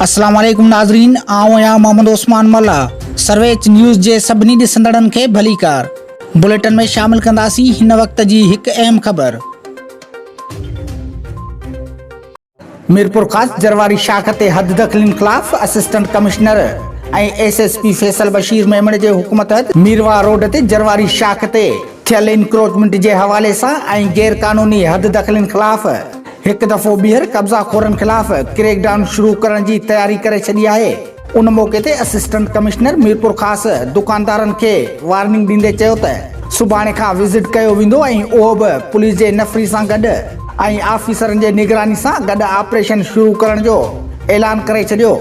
अस्सलाम वालेकुम नाज़रीन, आऊं आहियां मोहम्मद उस्मान मल्ला। सर्वेच न्यूज़ जे सभिनी ॾिसंदड़नि खे भलीकार। बुलेटिन में शामिल कंदासीं हिन वक़्त जी हिकु अहम ख़बर। मीरपुरखास जरवारी शाख ते हद दख़लनि ख़िलाफ़ असस्टंट कमशनर ऐं SSP फैसल बशीर मयमण जे हुकुम तहत मीरवा रोड ते जरवारी शाख ते थियल इंक्रोचमंट जे हवाले सां ऐं गैर कानूनी हद दख़लनि ख़िलाफ़ हिकु दफ़ो ॿीहर कब्ज़ा खोरनि ख़िलाफ़ क्रैकडाउन शुरू करण जी तयारी करे छॾी आहे। उन मौक़े ते असस्टंट कमिश्नर मीरपुरखास दुकानदारनि खे वार्निंग ॾींदे चयो त सुभाणे खां विज़िट कयो वेंदो ऐं उहो बि पुलिस जे नफ़री सां गॾु ऐं ऑफिसरनि जे निगरानी सां गॾु ऑपरेशन शुरू करण जो ऐलान करे छॾियो।